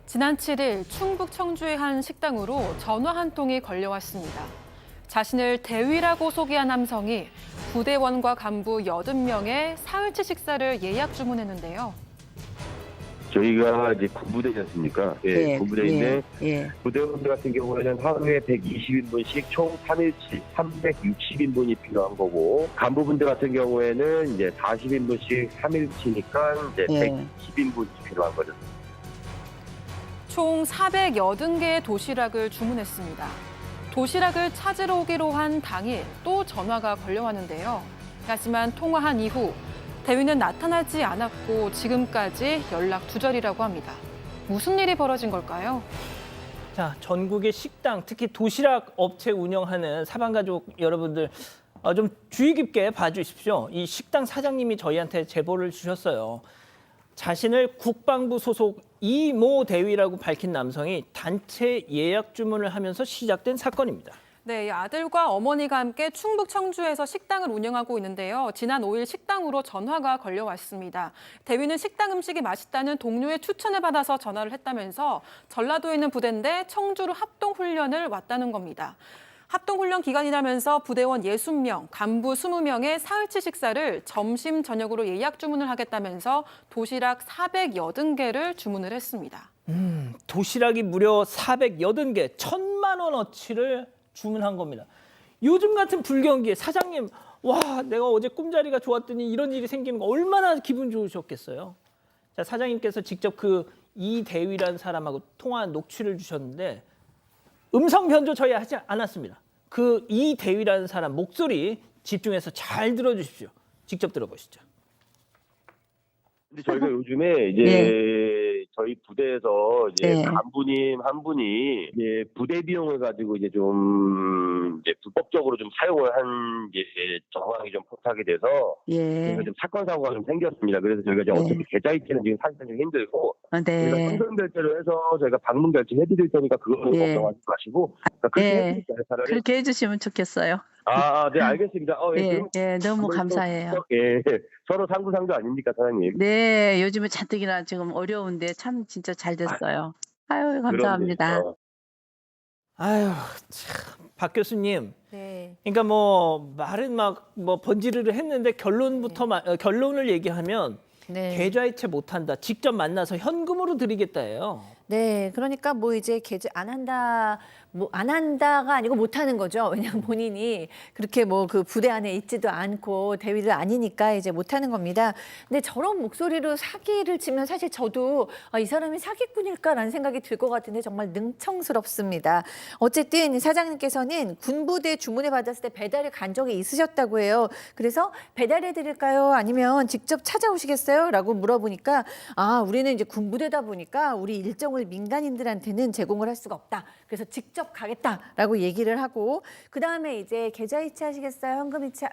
지난 7일 충북 청주의 한 식당으로 전화 한 통이 걸려왔습니다. 자신을 대위라고 소개한 남성이 부대원과 간부 80명의 사흘치 식사를 예약 주문했는데요. 저희가 이제 군부대지 않습니까? 예, 군부대인데 부대원들 같은 경우에는 하루에 120인분씩 총 3일치 360인분이 필요한 거고, 간부분들 같은 경우에는 이제 40인분씩 3일치니까 이제 120인분이 필요한 거죠. 총 480개의 도시락을 주문했습니다. 도시락을 찾으러 오기로 한 당일 또 전화가 걸려왔는데요. 하지만 통화한 이후 대위는 나타나지 않았고 지금까지 연락 두절이라고 합니다. 무슨 일이 벌어진 걸까요? 자, 전국의 식당, 특히 도시락 업체 운영하는 사방가족 여러분들 좀 주의 깊게 봐주십시오. 이 식당 사장님이 저희한테 제보를 주셨어요. 자신을 국방부 소속 이모 대위라고 밝힌 남성이 단체 예약 주문을 하면서 시작된 사건입니다. 네, 아들과 어머니가 함께 충북 청주에서 식당을 운영하고 있는데요. 지난 5일 식당으로 전화가 걸려왔습니다. 대위는 식당 음식이 맛있다는 동료의 추천을 받아서 전화를 했다면서 전라도에 있는 부대인데 청주로 합동훈련을 왔다는 겁니다. 합동훈련 기간이라면서 부대원 60명, 간부 20명의 사흘치 식사를 점심, 저녁으로 예약 주문을 하겠다면서 도시락 480개를 주문을 했습니다. 도시락이 무려 480개, 1,000만 원어치를 주문한 겁니다. 요즘 같은 불경기에 사장님, 와, 내가 어제 꿈자리가 좋았더니 이런 일이 생기는 거 얼마나 기분 좋으셨겠어요. 자, 사장님께서 직접 그 이대위라는 사람하고 통화 녹취를 주셨는데 음성 변조 저희 하지 않았습니다. 그 이대위라는 사람 목소리 집중해서 잘 들어주십시오. 직접 들어보시죠. 근데 저희가 요즘에 이제 저희 부대에서 이제 간부님 한 분이 이제 부대 비용을 가지고 이제 좀 이제 불법적으로 좀 사용을 한 이제 정황이 좀 포착이 돼서 저희가 좀 사건 사고가 좀 생겼습니다. 그래서 저희가 이제 어차피 계좌이체는 지금 사실은 좀 힘들고 저희가 현금 결제로 해서 저희가 방문 결제 해드릴 테니까 그거는 걱정하지 마시고 그렇게 해드릴까요, 차라리? 그렇게 해주시면 좋겠어요. 네, 알겠습니다. 너무 감사해요. 서로 상부상조 아닙니까, 사장님? 네, 요즘에 가뜩이나 지금 어려운데 참 진짜 잘 됐어요. 아유, 감사합니다. 아유, 참, 박 교수님. 네. 그러니까 뭐 말은 막 뭐 번지르르 했는데 결론을 얘기하면 계좌이체 못한다. 직접 만나서 현금으로 드리겠다예요. 네, 그러니까 뭐 이제 계좌 안 한다, 뭐 안 한다가 아니고 못 하는 거죠. 왜냐하면 본인이 그렇게 뭐 그 부대 안에 있지도 않고 대위도 아니니까 이제 못 하는 겁니다. 근데 저런 목소리로 사기를 치면 사실 저도 이 사람이 사기꾼일까라는 생각이 들 것 같은데 정말 능청스럽습니다. 어쨌든 사장님께서는 군부대 주문을 받았을 때 배달을 간 적이 있으셨다고 해요. 그래서 배달해 드릴까요? 아니면 직접 찾아오시겠어요? 라고 물어보니까 우리는 이제 군부대다 보니까 우리 일정을 민간인들한테는 제공을 할 수가 없다. 그래서 직접 가겠다라고 얘기를 하고 그다음에 이제 계좌이체 하시겠어요?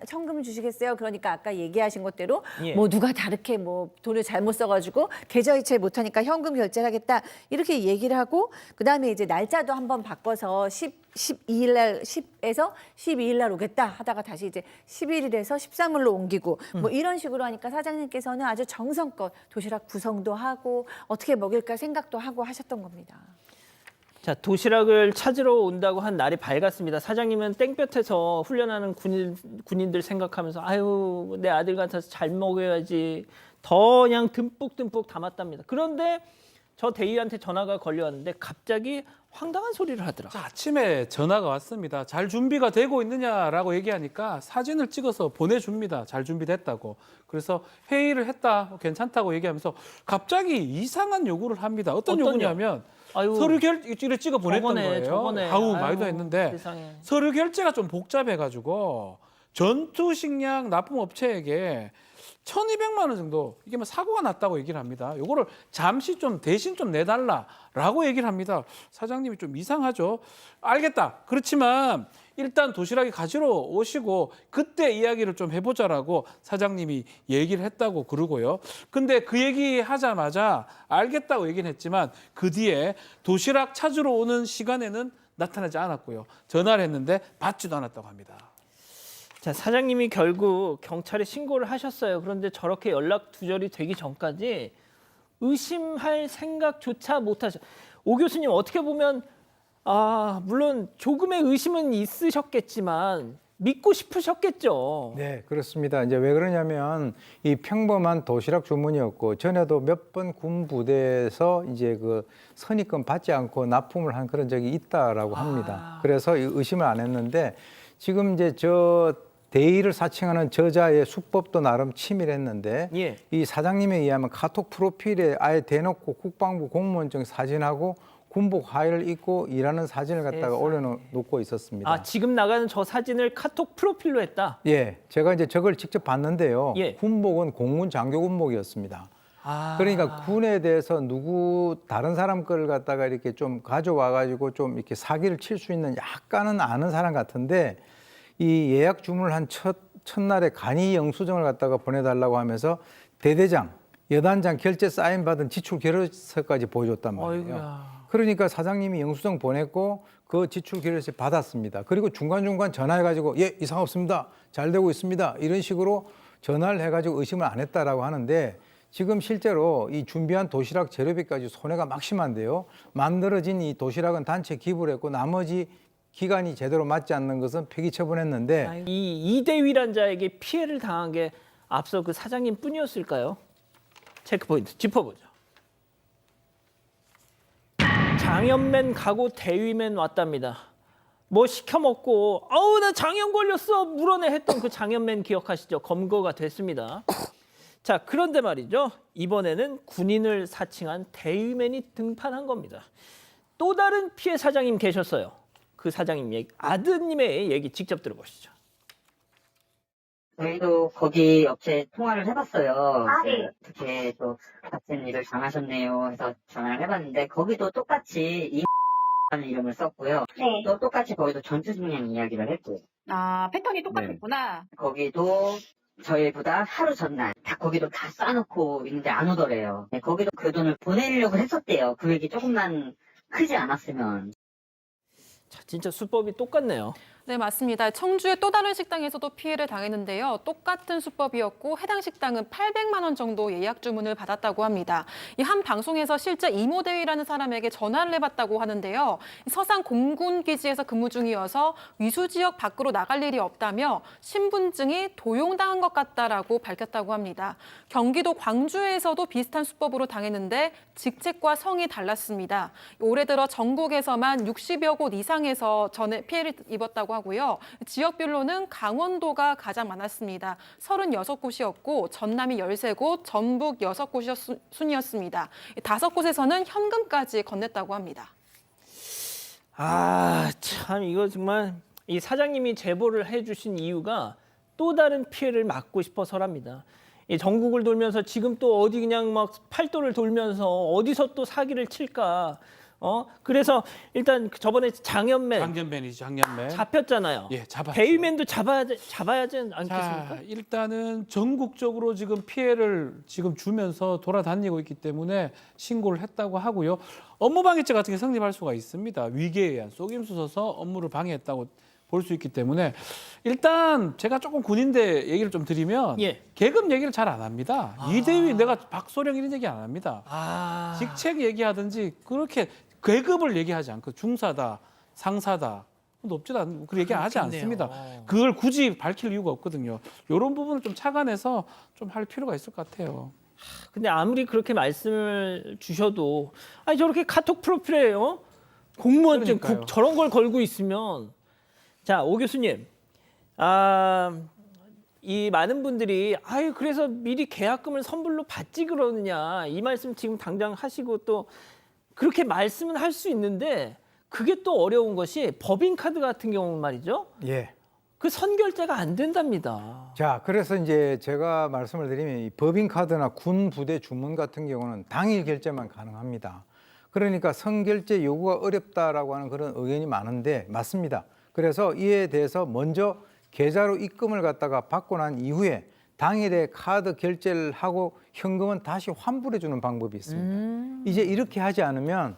현금 주시겠어요? 그러니까 아까 얘기하신 것대로 뭐 누가 다르게 뭐 돈을 잘못 써가지고 계좌이체 못하니까 현금 결제를 하겠다 이렇게 얘기를 하고 그다음에 이제 날짜도 한번 바꿔서 12일 날 10에서 12일 날 오겠다 하다가 다시 이제 11일에서 13일로 옮기고 뭐 이런 식으로 하니까 사장님께서는 아주 정성껏 도시락 구성도 하고 어떻게 먹일까 생각도 하고 하셨던 겁니다. 자, 도시락을 찾으러 온다고 한 날이 밝았습니다. 사장님은 땡볕에서 훈련하는 군인들 생각하면서 아유, 내 아들 같아서 잘 먹여야지. 더 그냥 듬뿍듬뿍 담았답니다. 그런데 저 대위한테 전화가 걸려왔는데 갑자기 황당한 소리를 하더라고요. 자, 아침에 전화가 왔습니다. 잘 준비가 되고 있느냐라고 얘기하니까 사진을 찍어서 보내줍니다. 잘 준비됐다고. 그래서 회의를 했다, 괜찮다고 얘기하면서 갑자기 이상한 요구를 합니다. 어떤 요구냐면 서류 결제를 찍어 보냈던 거예요. 저거네. 말도 했는데 세상에. 서류 결제가 좀 복잡해가지고 전투식량 납품업체에게 1,200만 원 정도 이게 뭐 사고가 났다고 얘기를 합니다. 요거를 잠시 좀 대신 좀 내달라라고 얘기를 합니다. 사장님이 좀 이상하죠. 알겠다. 그렇지만 일단 도시락이 가지러 오시고 그때 이야기를 좀 해보자라고 사장님이 얘기를 했다고 그러고요. 근데 그 얘기 하자마자 알겠다고 얘기는 했지만 그 뒤에 도시락 찾으러 오는 시간에는 나타나지 않았고요. 전화를 했는데 받지도 않았다고 합니다. 자, 사장님이 결국 경찰에 신고를 하셨어요. 그런데 저렇게 연락 두절이 되기 전까지 의심할 생각조차 못하죠. 오 교수님 어떻게 보면 물론 조금의 의심은 있으셨겠지만 믿고 싶으셨겠죠. 네, 그렇습니다. 이제 왜 그러냐면 이 평범한 도시락 주문이었고 전에도 몇 번 군 부대에서 이제 그 선입금 받지 않고 납품을 한 그런 적이 있다라고 합니다. 그래서 의심을 안 했는데 지금 이제 저 대의를 사칭하는 저자의 수법도 나름 치밀했는데 예. 이 사장님에 의하면 카톡 프로필에 아예 대놓고 국방부 공무원증 사진하고 군복 하의를 입고 일하는 사진을 갖다가 올려놓고 있었습니다. 지금 나가는 저 사진을 카톡 프로필로 했다. 예, 제가 이제 저걸 직접 봤는데요. 예. 군복은 공군 장교 군복이었습니다. 그러니까 군에 대해서 다른 사람 걸 갖다가 이렇게 좀 가져와가지고 좀 이렇게 사기를 칠 수 있는 약간은 아는 사람 같은데 이 예약 주문을 한 첫날에 간이 영수증을 갖다가 보내달라고 하면서 대대장, 여단장 결제 사인 받은 지출 결의서까지 보여줬단 말이에요. 어이구야. 그러니까 사장님이 영수증 보냈고 그 지출 결의서 받았습니다. 그리고 중간중간 전화해가지고 예, 이상 없습니다. 잘 되고 있습니다. 이런 식으로 전화를 해가지고 의심을 안 했다라고 하는데 지금 실제로 이 준비한 도시락 재료비까지 손해가 막심한데요. 만들어진 이 도시락은 단체 기부를 했고 나머지 기간이 제대로 맞지 않는 것은 폐기 처분했는데 이 이대위란 자에게 피해를 당한 게 앞서 그 사장님 뿐이었을까요? 체크포인트 짚어보죠. 장염맨 가고 대위맨 왔답니다. 뭐 시켜 먹고 나 장염 걸렸어 물어내 했던 그 장염맨 기억하시죠? 검거가 됐습니다. 자, 그런데 말이죠. 이번에는 군인을 사칭한 대위맨이 등판한 겁니다. 또 다른 피해 사장님 계셨어요. 그 사장님 얘기, 아드님의 얘기 직접 들어보시죠. 저희도 거기 업체 통화를 해봤어요. 네. 어떻게 또 같은 일을 당하셨네요 해서 전화를 해봤는데 거기도 똑같이 이라는 이름을 썼고요. 네. 또 똑같이 거기도 전투식량 이야기를 했고요. 패턴이 똑같았구나. 거기도 저희보다 하루 전날 거기도 다 싸놓고 있는데 안 오더래요. 네, 거기도 그 돈을 보내려고 했었대요. 금액이 조금만 크지 않았으면. 자, 진짜 수법이 똑같네요. 네, 맞습니다. 청주의 또 다른 식당에서도 피해를 당했는데요. 똑같은 수법이었고 해당 식당은 800만 원 정도 예약 주문을 받았다고 합니다. 이 한 방송에서 실제 이모대위라는 사람에게 전화를 해봤다고 하는데요. 서산 공군기지에서 근무 중이어서 위수 지역 밖으로 나갈 일이 없다며 신분증이 도용당한 것 같다라고 밝혔다고 합니다. 경기도 광주에서도 비슷한 수법으로 당했는데 직책과 성이 달랐습니다. 올해 들어 전국에서만 60여 곳 이상에서 피해를 입었다고 하고요. 지역별로는 강원도가 가장 많았습니다. 36곳이었고 전남이 13곳, 전북 6곳이 순이었습니다. 5곳에서는 현금까지 건넸다고 합니다. 참 이거 정말 이 사장님이 제보를 해주신 이유가 또 다른 피해를 막고 싶어서랍니다. 이 전국을 돌면서 지금 또 어디 그냥 막 팔도를 돌면서 어디서 또 사기를 칠까. 그래서 일단 저번에 장염맨이지, 장염맨. 잡혔잖아요. 예, 잡았죠. 대위맨도 잡아야지 않겠습니까? 자, 일단은 전국적으로 지금 피해를 지금 주면서 돌아다니고 있기 때문에 신고를 했다고 하고요. 업무방해죄 같은 게 성립할 수가 있습니다. 위계에 의한 속임수 써서 업무를 방해했다고 볼 수 있기 때문에 일단 제가 조금 군인대 얘기를 좀 드리면 예. 계급 얘기를 잘 안 합니다. 이대위 내가 박소령 이런 얘기 안 합니다. 직책 얘기하든지 그렇게 계급을 얘기하지 않고 중사다, 상사다 높지도 않고 그 얘기 하지 않습니다. 그걸 굳이 밝힐 이유가 없거든요. 이런 부분을 좀 착안해서 좀 할 필요가 있을 것 같아요. 근데 아무리 그렇게 말씀을 주셔도 저렇게 카톡 프로필에 공무원증 그러니까요. 저런 걸 걸고 있으면 자, 오 교수님. 이 많은 분들이 그래서 미리 계약금을 선불로 받지 그러느냐 이 말씀 지금 당장 하시고 또 그렇게 말씀은 할 수 있는데 그게 또 어려운 것이 법인카드 같은 경우는 말이죠. 예. 그 선결제가 안 된답니다. 자, 그래서 이제 제가 말씀을 드리면 이 법인카드나 군 부대 주문 같은 경우는 당일 결제만 가능합니다. 그러니까 선결제 요구가 어렵다라고 하는 그런 의견이 많은데 맞습니다. 그래서 이에 대해서 먼저 계좌로 입금을 갖다가 받고 난 이후에 당일에 카드 결제를 하고 현금은 다시 환불해 주는 방법이 있습니다. 이제 이렇게 하지 않으면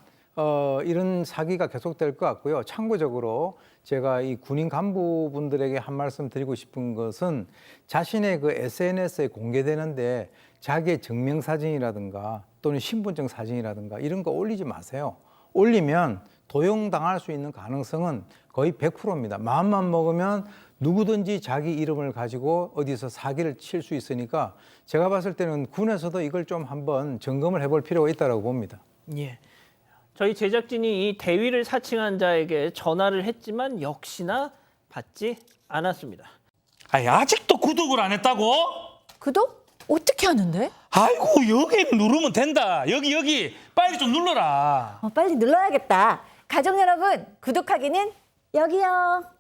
이런 사기가 계속될 것 같고요. 참고적으로 제가 이 군인 간부분들에게 한 말씀 드리고 싶은 것은 자신의 그 SNS에 공개되는데 자기의 증명사진이라든가 또는 신분증 사진이라든가 이런 거 올리지 마세요. 올리면 도용당할 수 있는 가능성은 거의 100%입니다. 마음만 먹으면 누구든지 자기 이름을 가지고 어디서 사기를 칠 수 있으니까 제가 봤을 때는 군에서도 이걸 좀 한번 점검을 해볼 필요가 있다고 봅니다. 예. 저희 제작진이 이 대위를 사칭한 자에게 전화를 했지만 역시나 받지 않았습니다. 아니, 아직도 구독을 안 했다고? 구독? 어떻게 하는데? 아이고, 여기 누르면 된다. 여기 빨리 좀 눌러라. 빨리 눌러야겠다. 가족 여러분, 구독하기는 여기요.